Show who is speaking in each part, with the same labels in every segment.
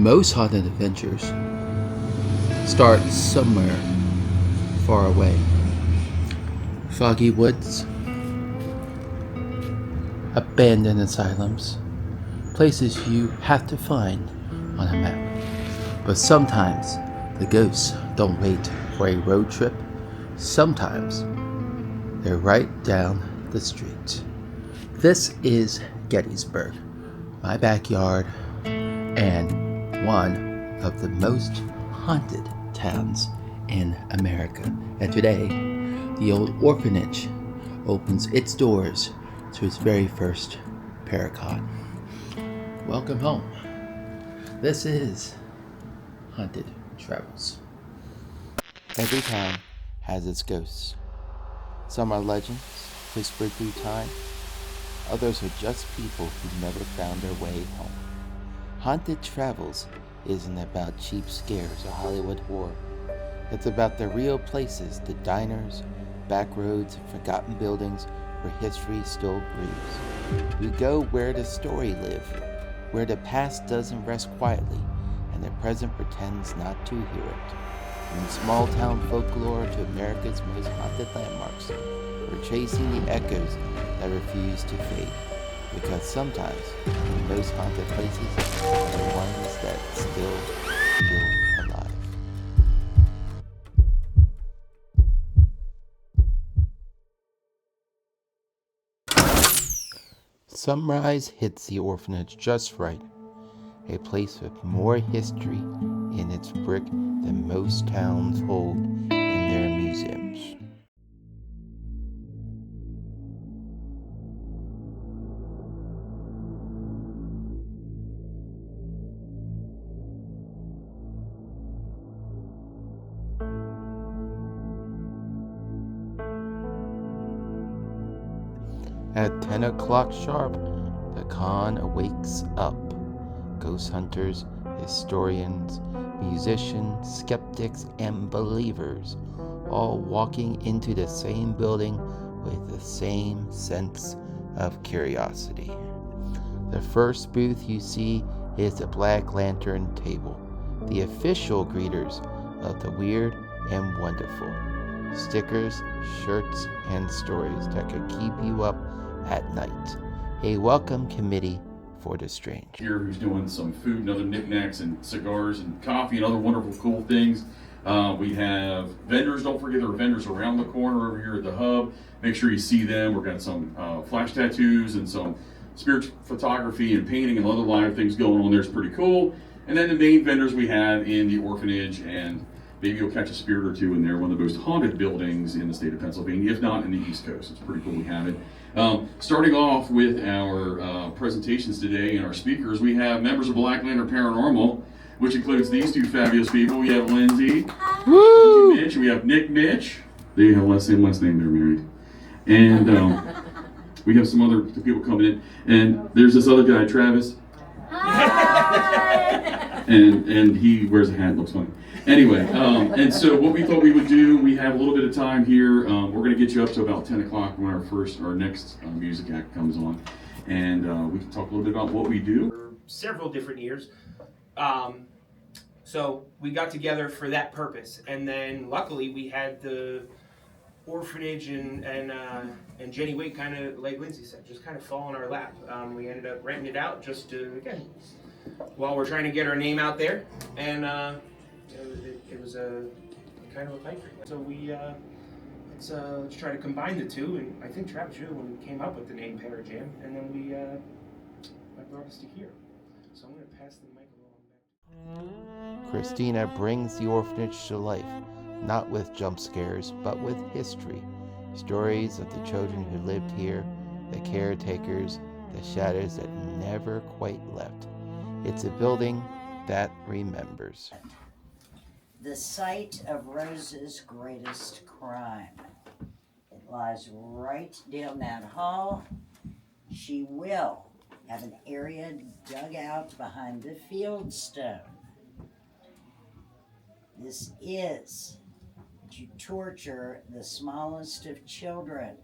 Speaker 1: Most haunted adventures start somewhere far away. Foggy woods, abandoned asylums, places you have to find on a map. But sometimes the ghosts don't wait for a road trip. Sometimes they're right down the street. This is Gettysburg, my backyard, and one of the most haunted towns in America. And today, the old orphanage opens its doors to its very first PARAJAM. Welcome home. This is Haunted Travels. Every town has its ghosts. Some are legends whispered through time. Others are just people who never found their way home. Haunted Travels isn't about cheap scares or Hollywood horror. It's about the real places, the diners, back roads, and forgotten buildings where history still breathes. We go where the story lives, where the past doesn't rest quietly and the present pretends not to hear it. From small town folklore to America's most haunted landmarks, we're chasing the echoes that refuse to fade. Because sometimes the most haunted places are the ones that still feel alive. Sunrise hits the orphanage just right. A place with more history in its brick than most towns hold in their museums. At 10 o'clock sharp, the con awakes up. Ghost hunters, historians, musicians, skeptics, and believers, all walking into the same building with the same sense of curiosity. The first booth you see is the Black Lantern Table, the official greeters of the weird and wonderful. Stickers, shirts, and stories that could keep you up at night. A welcome committee for the strange.
Speaker 2: Here who's doing some food and other knickknacks and cigars and coffee and other wonderful cool things. We have vendors. Don't forget there are vendors around the corner over here at the hub. Make sure you see them. We've got some flash tattoos and some spirit photography and painting and other live things going on there. It's pretty cool. And then the main vendors we have in the orphanage, and maybe you'll catch a spirit or two in there. One of the most haunted buildings in the state of Pennsylvania, if not in the East Coast. It's pretty cool we have it. Starting off with our presentations today and our speakers, we have members of Black Lantern Paranormal, which includes these two fabulous people. We have Lindsay, Lindsay Mitch, we have Nick Mitch. They have last name, they're married. And we have some other people coming in. And there's this other guy, Travis. And he wears a hat, looks funny. Anyway, and so what we thought we would do, we have a little bit of time here. We're going to get you up to about 10 o'clock when our next music act comes on. And we can talk a little bit about what we do.
Speaker 3: For several different years. So we got together for that purpose. And then luckily we had the orphanage and Jenny Wade kind of, like Lindsay said, just kind of fall in our lap. We ended up renting it out just to, again, while we're trying to get our name out there. And it was a kind of a pipe dream. So we let's try to combine the two. And I think Travis, you're the one who came up with the name PARAJAM, and then that brought us to here. So I'm going to pass the mic along back.
Speaker 1: Christina brings the orphanage to life, not with jump scares, but with history. Stories of the children who lived here, the caretakers, the shadows that never quite left. It's a building that remembers.
Speaker 4: The site of Rose's greatest crime. It lies right down that hall. She will have an area dug out behind the fieldstone. This is to torture the smallest of children.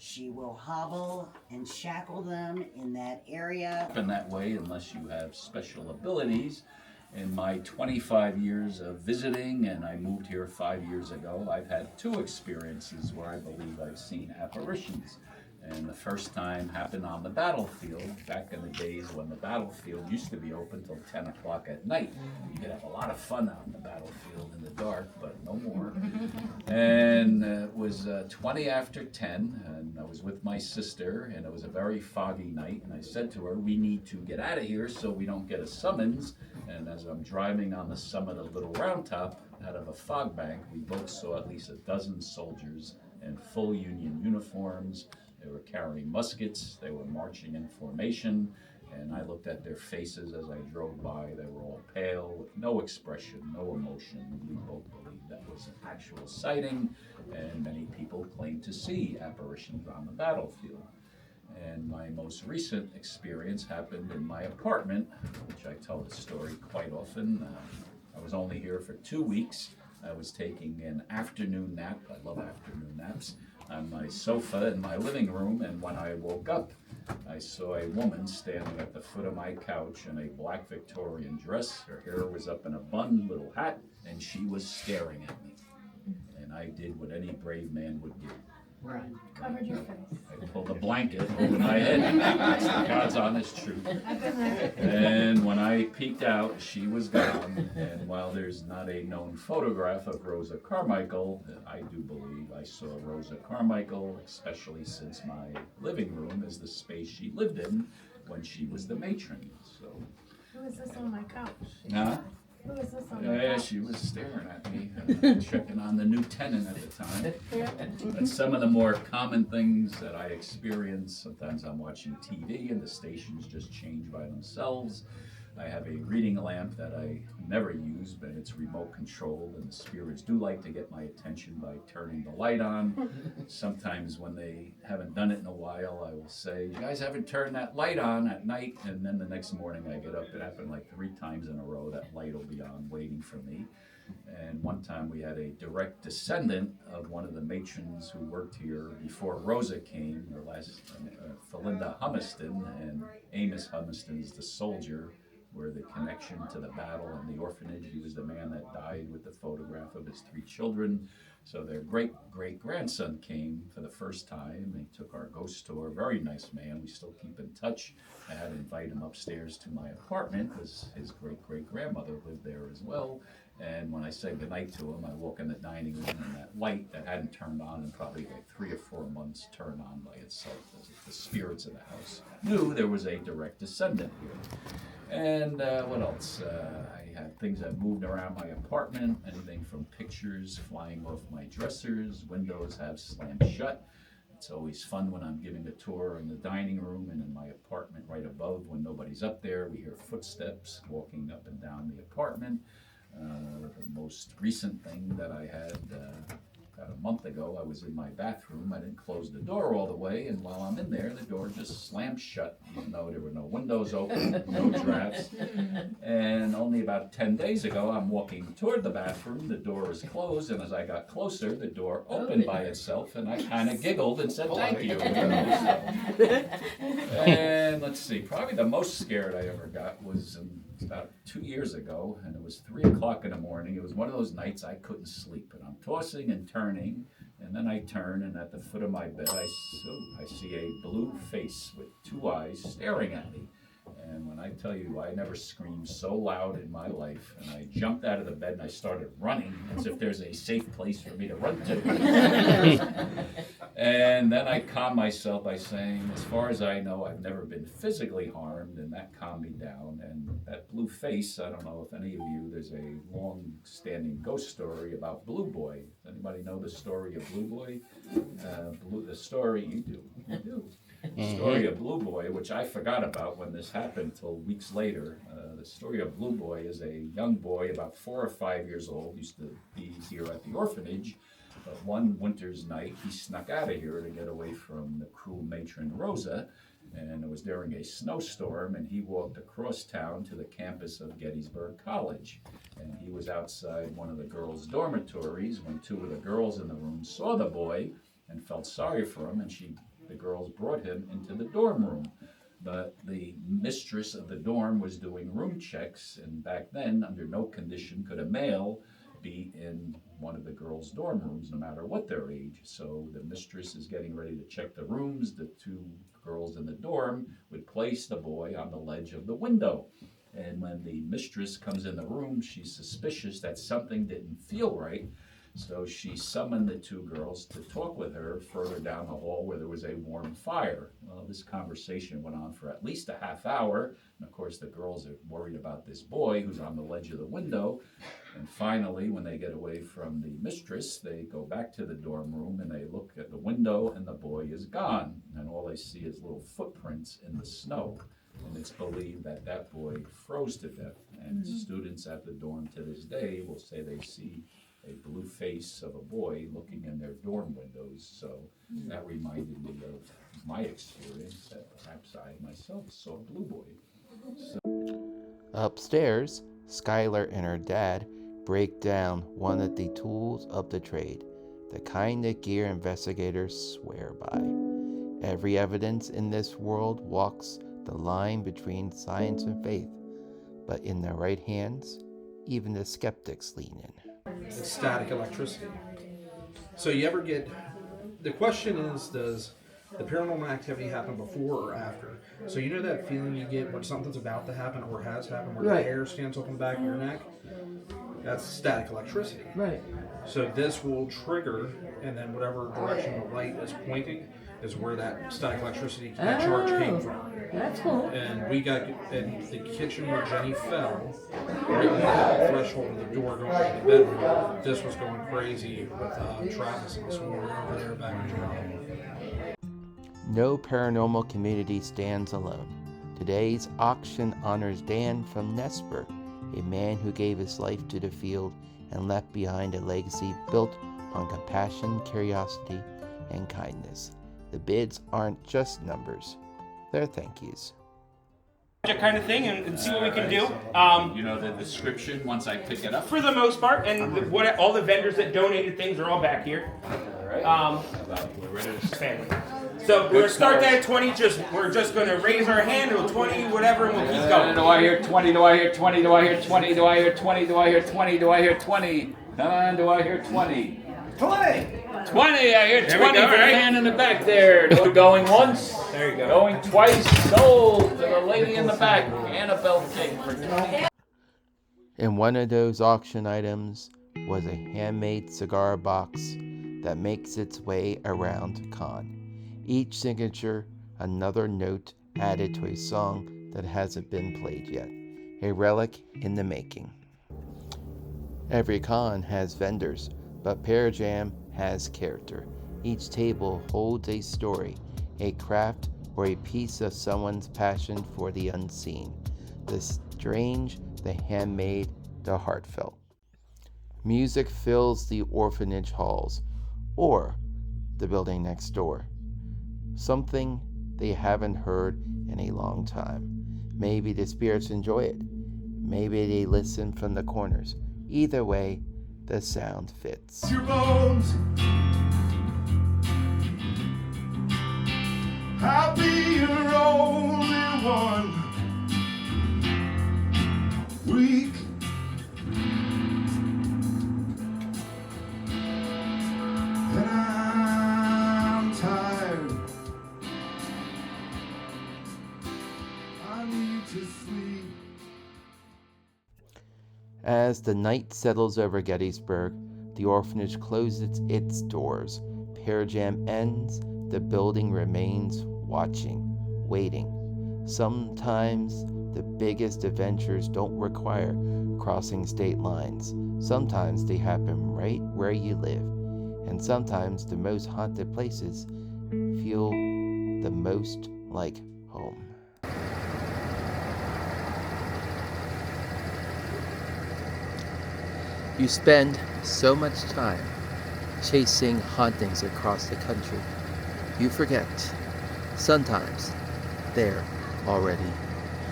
Speaker 4: She will hobble and shackle them in that area.
Speaker 5: In that way, unless you have special abilities. In my 25 years of visiting, and I moved here 5 years ago, I've had 2 experiences where I believe I've seen apparitions. And the first time happened on the battlefield, back in the days when the battlefield used to be open till 10 o'clock at night. You could have a lot of fun out on the battlefield in the dark, but no more. And it was 20 after 10, and I was with my sister, and it was a very foggy night, and I said to her, we need to get out of here so we don't get a summons. And as I'm driving on the summit of Little Round Top, out of a fog bank, we both saw at least a dozen soldiers in full Union uniforms. They were carrying muskets, they were marching in formation, and I looked at their faces as I drove by. They were all pale, with no expression, no emotion. We both believed that was an actual sighting, and many people claim to see apparitions on the battlefield. And my most recent experience happened in my apartment, which I tell the story quite often. I was only here for 2 weeks. I was taking an afternoon nap. I love afternoon naps. On my sofa in my living room, and when I woke up, I saw a woman standing at the foot of my couch in a black Victorian dress. Her hair was up in a bun, little hat, and she was staring at me. And I did what any brave man would do.
Speaker 6: Run. Covered your face.
Speaker 5: I pulled a blanket over my head. That's the God's honest truth. And when I peeked out, she was gone. And while there's not a known photograph of Rosa Carmichael, I do believe I saw Rosa Carmichael, especially since my living room is the space she lived in when she was the matron. So.
Speaker 6: Who is this on my couch?
Speaker 5: Huh?
Speaker 6: Who is this on my
Speaker 5: Yeah,
Speaker 6: couch?
Speaker 5: she was staring at me, checking on the new tenant at the time. But some of the more common things that I experience, sometimes I'm watching TV and the stations just change by themselves. I have a reading lamp that I never use, but it's remote controlled, and the spirits do like to get my attention by turning the light on. Sometimes when they haven't done it in a while, I will say, you guys haven't turned that light on at night, and then the next morning I get up. It happened like 3 times in a row. That light will be on waiting for me. And one time we had a direct descendant of one of the matrons who worked here before Rosa came, her last, Felinda Humiston, and Amos Humiston is the soldier, where the connection to the battle and the orphanage. He was the man that died with the photograph of his 3 children. So their great-great-grandson came for the first time. They took our ghost tour. Very nice man. We still keep in touch. I had to invite him upstairs to my apartment because his great-great-grandmother lived there as well. And when I said goodnight to him, I walk in the dining room, and that light that hadn't turned on in probably like 3 or 4 months turned on by itself, as if the spirits of the house knew there was a direct descendant here. And what else? I had things that moved around my apartment, anything from pictures flying off my dressers, windows have slammed shut. It's always fun when I'm giving a tour in the dining room and in my apartment right above. When nobody's up there, we hear footsteps walking up and down the apartment. The most recent thing that I had about a month ago, I was in my bathroom. I didn't close the door all the way, and while I'm in there, the door just slammed shut, even though there were no windows open, no drafts. And only about 10 days ago, I'm walking toward the bathroom, the door is closed, and as I got closer, the door opened by itself, and I kind of giggled and said thank you. And let's see, probably the most scared I ever got was about 2 years ago, and it was 3 o'clock in the morning. It was one of those nights I couldn't sleep, and I'm tossing and turning, and then I turn, and at the foot of my bed, I see a blue face with 2 eyes staring at me. And when I tell you, I never screamed so loud in my life, and I jumped out of the bed and I started running as if there's a safe place for me to run to. And then I calmed myself by saying, as far as I know, I've never been physically harmed, and that calmed me down. And that blue face, I don't know if any of you, there's a long-standing ghost story about Blue Boy. Does anybody know the story of Blue Boy? The story, you do. The story of Blue Boy, which I forgot about when this happened till weeks later. The story of Blue Boy is a young boy, about 4 or 5 years old, used to be here at the orphanage. But one winter's night, he snuck out of here to get away from the cruel matron Rosa, and it was during a snowstorm, and he walked across town to the campus of Gettysburg College. And he was outside one of the girls' dormitories when 2 of the girls in the room saw the boy and felt sorry for him, and she the girls brought him into the dorm room. But the mistress of the dorm was doing room checks, and back then, under no condition could a male be in one of the girls' dorm rooms, no matter what their age. So the mistress is getting ready to check the rooms. The two girls in the dorm would place the boy on the ledge of the window. And when the mistress comes in the room, she's suspicious that something didn't feel right. So she summoned the two girls to talk with her further down the hall where there was a warm fire. Well, this conversation went on for at least a half hour. And of course, the girls are worried about this boy who's on the ledge of the window. And finally, when they get away from the mistress, they go back to the dorm room and they look at the window and the boy is gone. And all they see is little footprints in the snow. And it's believed that that boy froze to death. And students at the dorm to this day will say they see a blue face of a boy looking in their dorm windows. So that reminded me of my experience that perhaps I myself saw a blue boy.
Speaker 1: Upstairs, Skylar and her dad break down one of the tools of the trade, the kind of gear investigators swear by. Every evidence in this world walks the line between science and faith, but in the right hands, even the skeptics lean in.
Speaker 7: It's static electricity. So you ever get, the question is, does the paranormal activity happen before or after? So you know that feeling you get when something's about to happen or has happened, where the hair stands up on the back of your neck? That's static electricity.
Speaker 8: Right.
Speaker 7: So this will trigger, and then whatever direction the light is pointing is where that static electricity, that charge came from.
Speaker 8: That's cool.
Speaker 7: And we got in the kitchen where Jenny fell, right on the threshold of the door going to the bedroom. This was going crazy with Travis and so we were over there back in July.
Speaker 1: No paranormal community stands alone. Today's auction honors Dan from Gettysburg, a man who gave his life to the field and left behind a legacy built on compassion, curiosity, and kindness. The bids aren't just numbers, they're thank yous.
Speaker 3: Kind of thing and see what we can do.
Speaker 5: You know the description once I pick it up?
Speaker 3: For the most part, and all the vendors that donated things are all back here.
Speaker 5: We're ready to
Speaker 3: Family. So we're gonna start that at 20. We're just gonna raise our hand to 20, whatever, and we'll keep going.
Speaker 5: Do I hear 20? Do I hear 20? Do I hear 20? Do I hear 20? Do I hear 20? Do I hear 20? Come on, do I hear 20? 20, I hear 20
Speaker 3: we go,
Speaker 5: for the
Speaker 3: right?
Speaker 5: man in the back there. Going once,
Speaker 3: There you go.
Speaker 5: going twice, sold to the lady in the back. Annabelle cake for 20.
Speaker 1: And one of those auction items was a handmade cigar box that makes its way around con. Each signature, another note added to a song that hasn't been played yet. A relic in the making. Every con has vendors, but PARAJAM has character. Each table holds a story, a craft, or a piece of someone's passion for the unseen, the strange, the handmade, the heartfelt. Music fills the orphanage halls, or the building next door. Something they haven't heard in a long time. Maybe the spirits enjoy it. Maybe they listen from the corners. Either way, the sound fits.
Speaker 9: Your bones, I'll be your only one. Weak, and I'm tired. I need to sleep.
Speaker 1: As the night settles over Gettysburg, the orphanage closes its doors. PARAJAM ends, the building remains watching, waiting. Sometimes the biggest adventures don't require crossing state lines. Sometimes they happen right where you live. And sometimes the most haunted places feel the most like home. You spend so much time chasing hauntings across the country, you forget sometimes they're already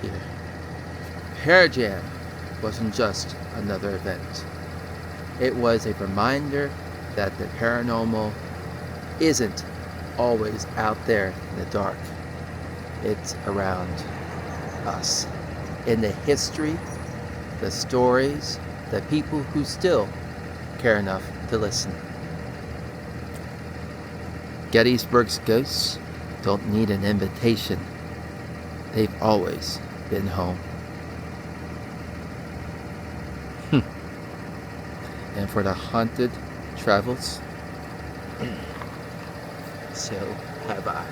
Speaker 1: here. PARAJAM wasn't just another event. It was a reminder that the paranormal isn't always out there in the dark. It's around us. In the history, the stories, the people who still care enough to listen. Gettysburg's ghosts don't need an invitation. They've always been home. And for the haunted travels, so bye-bye.